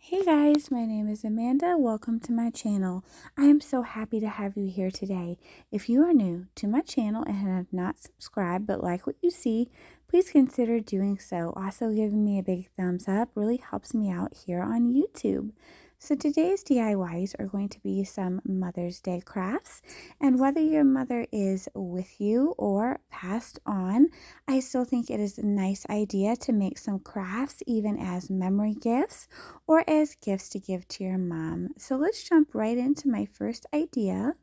Hey guys, my name is Amanda. Welcome to my channel. I am so happy to have you here today. If you are new to my channel and have not subscribed but like what you see, please consider doing so. Also, giving me a big thumbs up really helps me out here on YouTube. So today's DIYs are going to be some Mother's Day crafts, and whether your mother is with you or passed on, I still think it is a nice idea to make some crafts even as memory gifts or as gifts to give to your mom. So let's jump right into my first idea.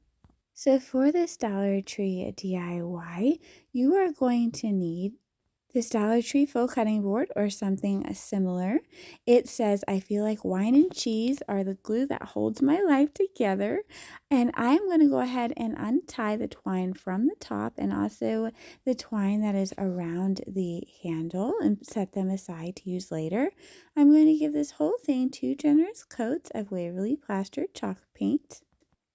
So for this Dollar Tree DIY, you are going to need this Dollar Tree faux cutting board or something similar. It says, I feel like wine and cheese are the glue that holds my life together. And I'm going to go ahead and untie the twine from the top and also the twine that is around the handle and set them aside to use later. I'm going to give this whole thing 2 generous coats of Waverly Plaster chalk paint.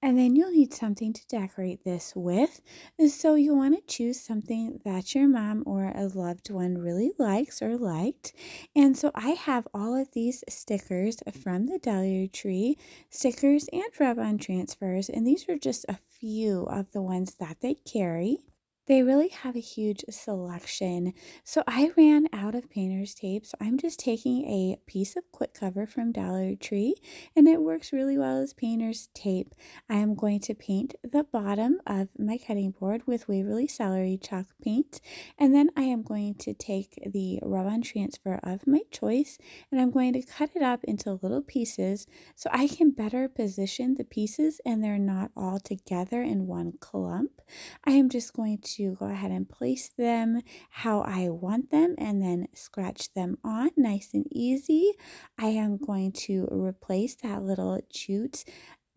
And then you'll need something to decorate this with. So you want to choose something that your mom or a loved one really likes or liked. And so I have all of these stickers from the Dollar Tree, stickers and rub-on transfers, and these are just a few of the ones that they carry. They really have a huge selection. So I ran out of painter's tape, so I'm just taking a piece of quick cover from Dollar Tree, and it works really well as painter's tape. I am going to paint the bottom of my cutting board with Waverly Celery chalk paint, and then I am going to take the rub-on transfer of my choice, and I'm going to cut it up into little pieces so I can better position the pieces and they're not all together in one clump. I am just going to go ahead and place them how I want them and then scratch them on nice and easy. I am going to replace that little jute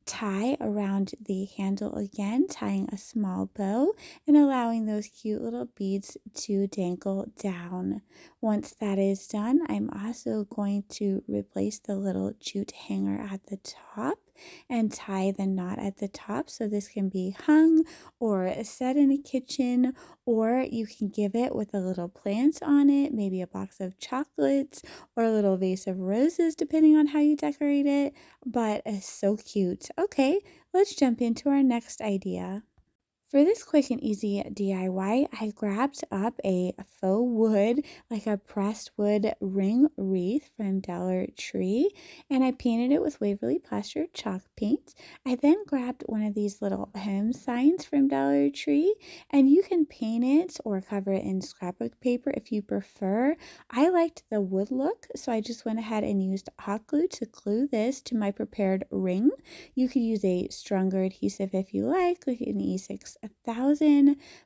tie around the handle again, tying a small bow and allowing those cute little beads to dangle down. Once that is done, I'm also going to replace the little jute hanger at the top and tie the knot at the top so this can be hung or set in a kitchen, or you can give it with a little plant on it, maybe a box of chocolates or a little vase of roses depending on how you decorate it. But it's so cute. Okay, let's jump into our next idea. For this quick and easy DIY, I grabbed up a faux wood, like a pressed wood ring wreath from Dollar Tree, and I painted it with Waverly Plaster chalk paint. I then grabbed one of these little home signs from Dollar Tree, and you can paint it or cover it in scrapbook paper if you prefer. I liked the wood look, so I just went ahead and used hot glue to glue this to my prepared ring. You could use a stronger adhesive if you like an E6000,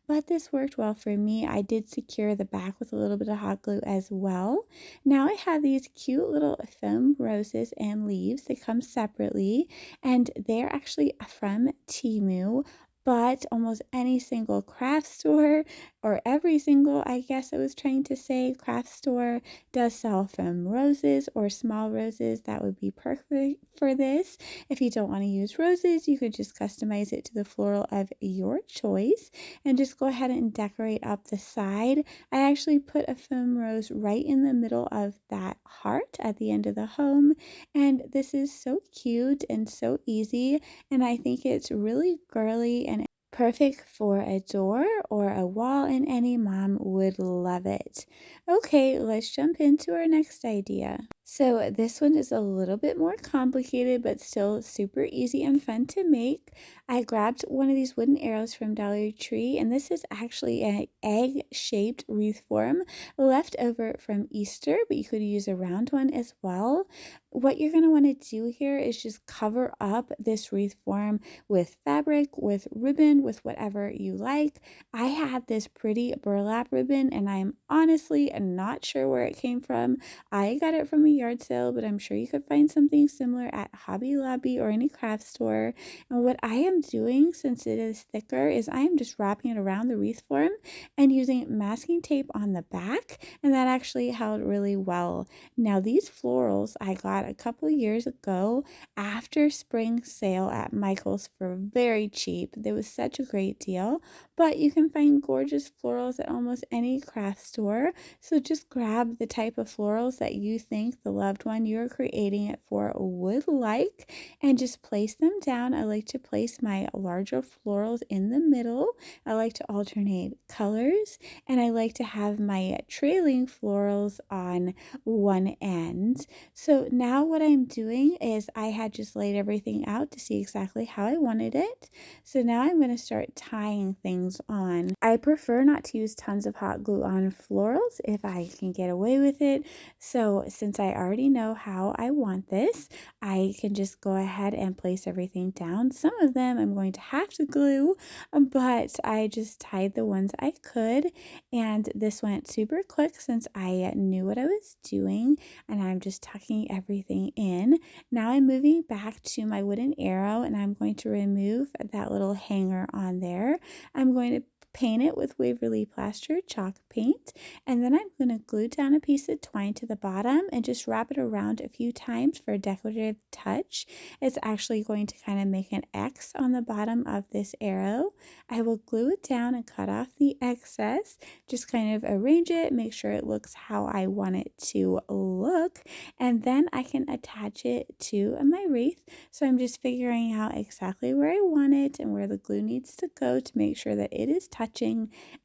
but this worked well for me. I did secure the back with a little bit of hot glue as well. Now I have these cute little foam roses and leaves that come separately, and they're actually from Temu. But almost any single craft store, or every single, I guess I was trying to say, craft store does sell foam roses or small roses. That would be perfect for this. If you don't want to use roses, you could just customize it to the floral of your choice and just go ahead and decorate up the side. I actually put a foam rose right in the middle of that heart at the end of the home, and this is so cute and so easy, and I think it's really girly and perfect for a door or a wall, and any mom would love it. Okay, let's jump into our next idea. So this one is a little bit more complicated, but still super easy and fun to make. I grabbed one of these wooden arrows from Dollar Tree, and this is actually an egg-shaped wreath form left over from Easter, but you could use a round one as well. What you're going to want to do here is just cover up this wreath form with fabric, with ribbon, with whatever you like. I had this pretty burlap ribbon, and I'm honestly not sure where it came from. I got it from a yard sale, but I'm sure you could find something similar at Hobby Lobby or any craft store. And what I am doing, since it is thicker, is I am just wrapping it around the wreath form and using masking tape on the back, and that actually held really well. Now these florals I got got a couple years ago after spring sale at Michael's for very cheap. It was such a great deal, but you can find gorgeous florals at almost any craft store. So just grab the type of florals that you think the loved one you're creating it for would like and just place them down. I like to place my larger florals in the middle. I like to alternate colors, and I like to have my trailing florals on one end. So now what I'm doing is I had just laid everything out to see exactly how I wanted it. So now I'm going to start tying things on. I prefer not to use tons of hot glue on florals if I can get away with it. So since I already know how I want this, I can just go ahead and place everything down. Some of them I'm going to have to glue, but I just tied the ones I could, and this went super quick since I knew what I was doing, and I'm just tucking everything in. Now I'm moving back to my wooden arrow, and I'm going to remove that little hanger on there. I'm going to paint it with Waverly Plaster chalk paint, and then I'm going to glue down a piece of twine to the bottom and just wrap it around a few times for a decorative touch. It's actually going to kind of make an X on the bottom of this arrow. I will glue it down and cut off the excess, just kind of arrange it, make sure it looks how I want it to look, and then I can attach it to my wreath. So I'm just figuring out exactly where I want it and where the glue needs to go to make sure that it is touching,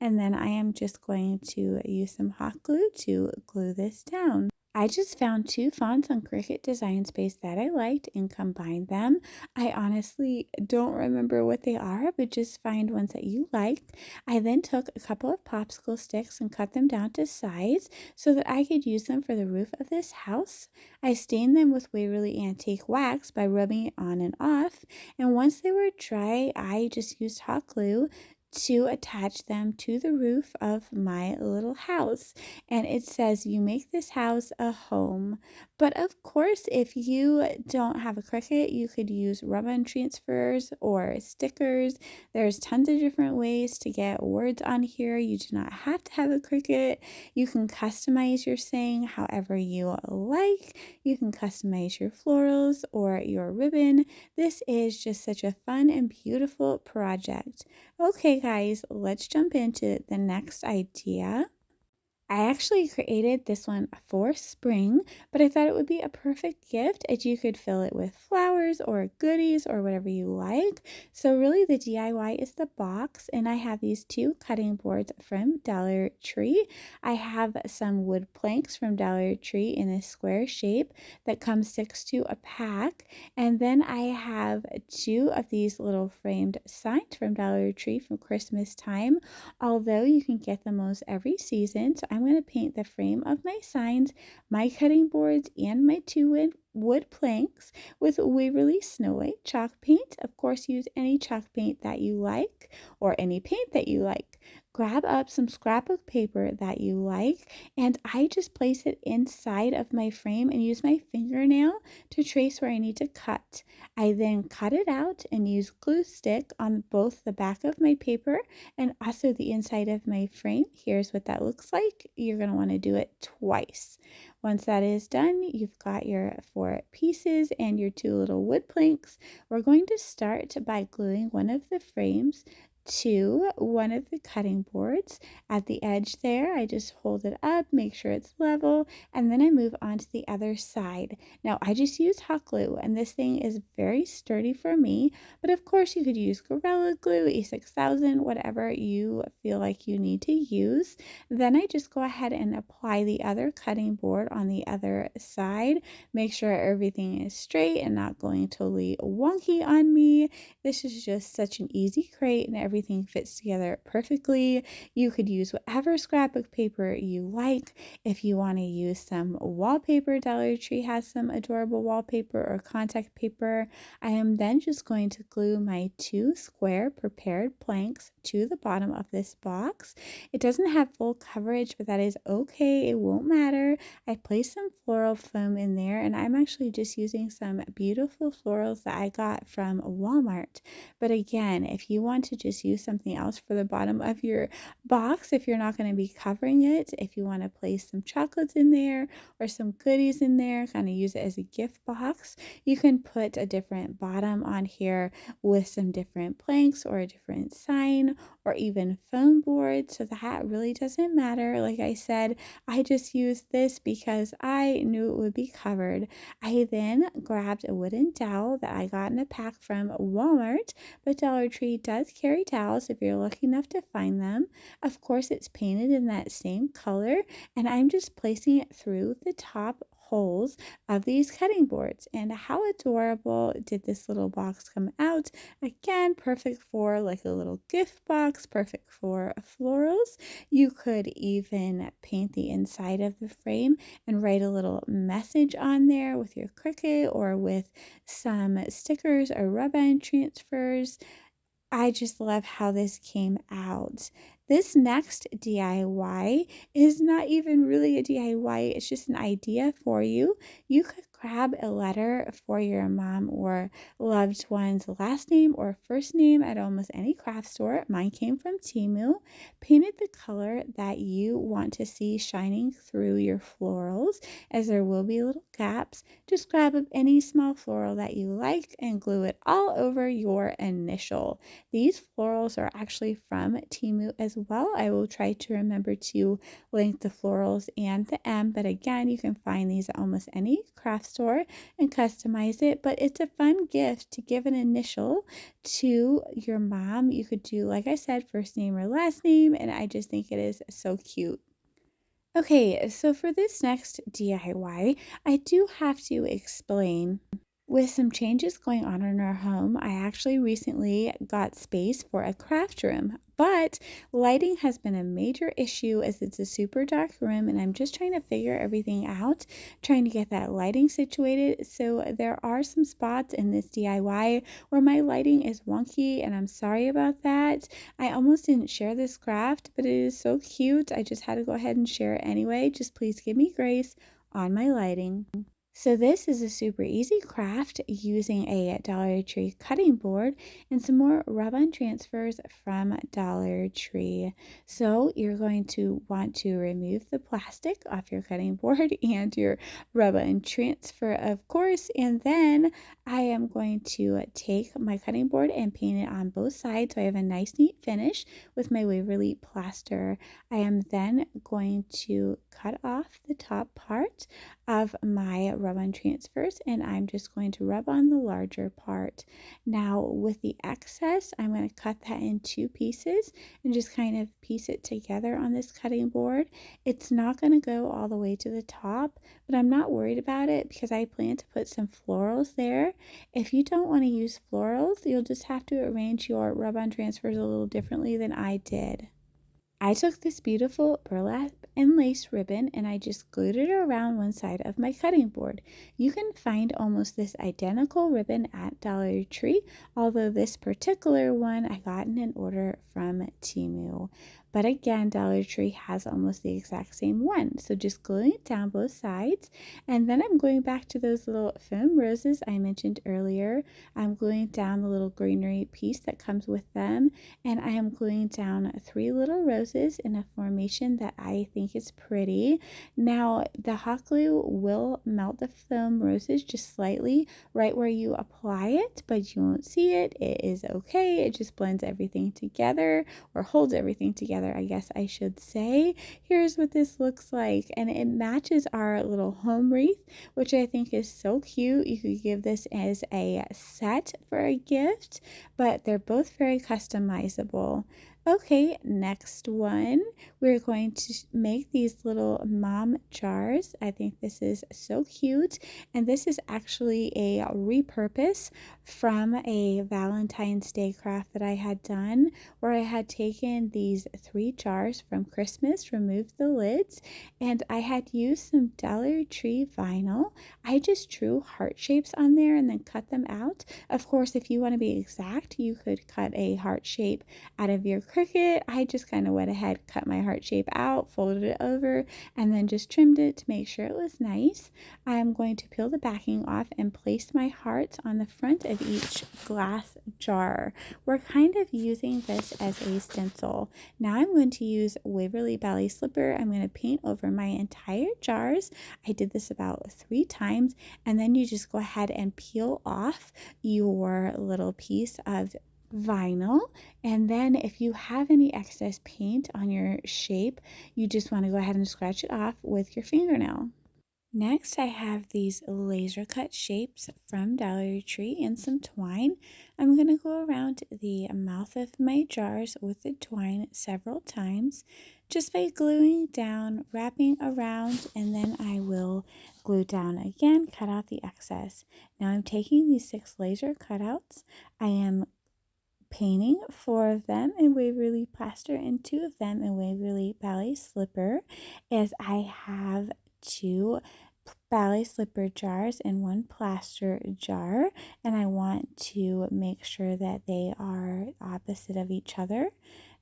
and then I am just going to use some hot glue to glue this down. I just found two fonts on Cricut Design Space that I liked and combined them. I honestly don't remember what they are, but just find ones that you liked. I then took a couple of popsicle sticks and cut them down to size so that I could use them for the roof of this house. I stained them with Waverly Antique Wax by rubbing it on and off, and once they were dry, I just used hot glue to attach them to the roof of my little house. And it says, "You make this house a home." But of course, if you don't have a Cricut, you could use rub-on transfers or stickers. There's tons of different ways to get words on here. You do not have to have a Cricut. You can customize your saying however you like. You can customize your florals or your ribbon. This is just such a fun and beautiful project. Okay, guys, let's jump into the next idea. I actually created this one for spring, but I thought it would be a perfect gift as you could fill it with flowers or goodies or whatever you like. So really the DIY is the box, and I have these two cutting boards from Dollar Tree. I have some wood planks from Dollar Tree in a square shape that comes 6 to a pack, and then I have two of these little framed signs from Dollar Tree from Christmas time, although you can get them most every season. So I'm going to paint the frame of my signs, my cutting boards, and my two wood planks with Waverly Snow White chalk paint. Of course, use any chalk paint that you like or any paint that you like. Grab up some scrapbook paper that you like, and I just place it inside of my frame and use my fingernail to trace where I need to cut. I then cut it out and use glue stick on both the back of my paper and also the inside of my frame. Here's what that looks like. You're going to want to do it twice. Once that is done, you've got your 4 pieces and your 2 little wood planks. We're going to start by gluing one of the frames to one of the cutting boards. At the edge there, I just hold it up, make sure it's level, and then I move on to the other side. Now, I just use hot glue, and this thing is very sturdy for me, but of course you could use Gorilla Glue, E6000, whatever you feel like you need to use. Then I just go ahead and apply the other cutting board on the other side. Make sure everything is straight and not going totally wonky on me. This is just such an easy crate, and everything fits together perfectly. You could use whatever scrapbook paper you like. If you want to use some wallpaper, Dollar Tree has some adorable wallpaper or contact paper. I am then just going to glue my 2 square prepared planks to the bottom of this box. It doesn't have full coverage, but that is okay. It won't matter. I placed some floral foam in there, and I'm actually just using some beautiful florals that I got from Walmart. But again, if you want to just just use something else for the bottom of your box if you're not going to be covering it. If you want to place some chocolates in there or some goodies in there, kind of use it as a gift box, you can put a different bottom on here with some different planks or a different sign or even foam board. So that really doesn't matter. Like I said, I just used this because I knew it would be covered. I then grabbed a wooden dowel that I got in a pack from Walmart, but Dollar Tree does carry towels if you're lucky enough to find them. Of course, it's painted in that same color, and I'm just placing it through the top holes of these cutting boards. And how adorable did this little box come out? Again, perfect for like a little gift box, perfect for florals. You could even paint the inside of the frame and write a little message on there with your Cricut or with some stickers or rub-on transfers. I just love how this came out. This next DIY is not even really a DIY, it's just an idea for you. You could grab a letter for your mom or loved one's last name or first name at almost any craft store. Mine came from Temu. Paint it the color that you want to see shining through your florals, as there will be little gaps. Just grab up any small floral that you like and glue it all over your initial. These florals are actually from Temu as well. I will try to remember to link the florals and the M, but again, you can find these at almost any craft store and customize it. But it's a fun gift to give an initial to your mom. You could do, like I said, first name or last name, and I just think it is so cute. Okay, so for this next DIY, I do have to explain. With some changes going on in our home, I actually recently got space for a craft room, but lighting has been a major issue as it's a super dark room and I'm just trying to figure everything out, trying to get that lighting situated. So there are some spots in this DIY where my lighting is wonky and I'm sorry about that. I almost didn't share this craft, but it is so cute. I just had to go ahead and share it anyway. Just please give me grace on my lighting. So this is a super easy craft using a Dollar Tree cutting board and some more rub-on transfers from Dollar Tree. So you're going to want to remove the plastic off your cutting board and your rub-on transfer, of course, and then I am going to take my cutting board and paint it on both sides so I have a nice neat finish with my Waverly plaster. I am then going to cut off the top part of my rub-on transfers and I'm just going to rub on the larger part. Now with the excess, I'm going to cut that in two pieces and just kind of piece it together on this cutting board. It's not going to go all the way to the top, but I'm not worried about it because I plan to put some florals there. If you don't want to use florals, you'll just have to arrange your rub-on transfers a little differently than I did. I took this beautiful burlap and lace ribbon and I just glued it around one side of my cutting board. You can find almost this identical ribbon at Dollar Tree, although this particular one I got in an order from Temu. But again, Dollar Tree has almost the exact same one. So just gluing it down both sides. And then I'm going back to those little foam roses I mentioned earlier. I'm gluing down the little greenery piece that comes with them. And I am gluing down 3 little roses in a formation that I think is pretty. Now, the hot glue will melt the foam roses just slightly right where you apply it, but you won't see it. It is okay. It just blends everything together or holds everything together, I guess I should say. Here's what this looks like, and it matches our little home wreath, which I think is so cute. You could give this as a set for a gift, but they're both very customizable. Okay, next one, we're going to make these little mom jars. I think this is so cute, and this is actually a repurpose from a Valentine's Day craft that I had done, where I had taken these 3 jars from Christmas, removed the lids, and I had used some Dollar Tree vinyl. I just drew heart shapes on there and then cut them out. Of course, if you want to be exact, you could cut a heart shape out of your Cricut, I just kind of went ahead, cut my heart shape out, folded it over, and then just trimmed it to make sure it was nice. I'm going to peel the backing off and place my hearts on the front of each glass jar. We're kind of using this as a stencil. Now I'm going to use Waverly Ballet Slipper. I'm going to paint over my entire jars. I did this about 3 times, and then you just go ahead and peel off your little piece of vinyl, and then if you have any excess paint on your shape, you just want to go ahead and scratch it off with your fingernail. Next, I have these laser cut shapes from Dollar Tree and some twine. I'm going to go around the mouth of my jars with the twine several times just by gluing down, wrapping around, and then I will glue down again, cut out the excess. Now I'm taking these 6 laser cutouts. I am painting 4 of them in Waverly Plaster and 2 of them in Waverly Ballet Slipper, as I have 2 ballet slipper jars and 1 plaster jar, and I want to make sure that they are opposite of each other.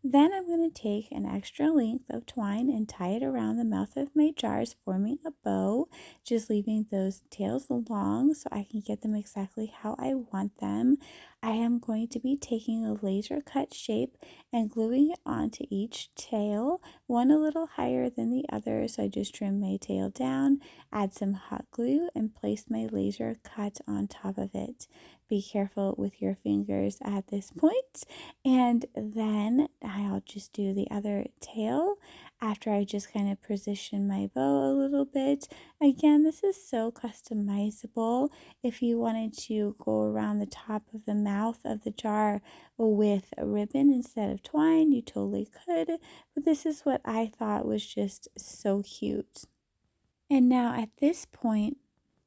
Then I'm going to take an extra length of twine and tie it around the mouth of my jars, forming a bow, just leaving those tails long so I can get them exactly how I want them. I am going to be taking a laser cut shape and gluing it onto each tail, one a little higher than the other, so I just trim my tail down, add some hot glue, and place my laser cut on top of it. Be careful with your fingers at this point. And then I'll just do the other tail after I just kind of position my bow a little bit. Again, this is so customizable. If you wanted to go around the top of the mouth of the jar with a ribbon instead of twine, you totally could. But this is what I thought was just so cute. And now at this point,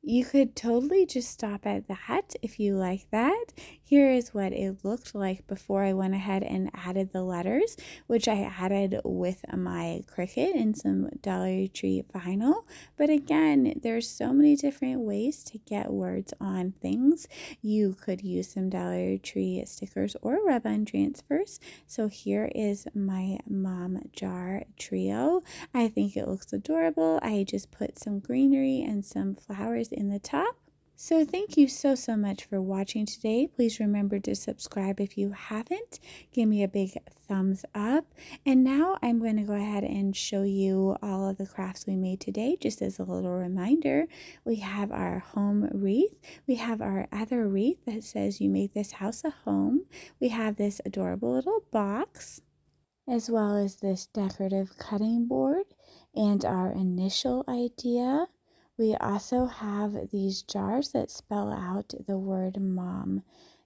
you could totally just stop at that if you like that. Here is what it looked like before I went ahead and added the letters, which I added with my Cricut and some Dollar Tree vinyl. But again, there's so many different ways to get words on things. You could use some Dollar Tree stickers or rub-on transfers. So here is my mom jar trio. I think it looks adorable. I just put some greenery and some flowers in the top. So thank you so much for watching today. Please remember to subscribe if you haven't. Give me a big thumbs up. And now I'm going to go ahead and show you all of the crafts we made today, just as a little reminder. We have our home wreath. We have our other wreath that says you made this house a home. We have this adorable little box, as well as this decorative cutting board and our initial idea. We also have these jars that spell out the word mom.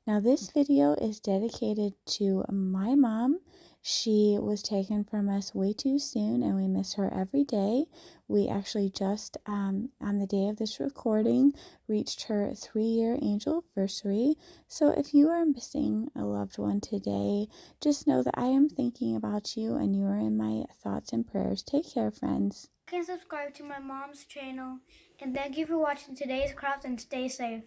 Now this video is dedicated to my mom. She was taken from us way too soon and we miss her every day. We actually just, on the day of this recording, reached her 3-year anniversary. So if you are missing a loved one today, just know that I am thinking about you and you are in my thoughts and prayers. Take care, friends. You can subscribe to my mom's channel. And thank you for watching today's craft and stay safe.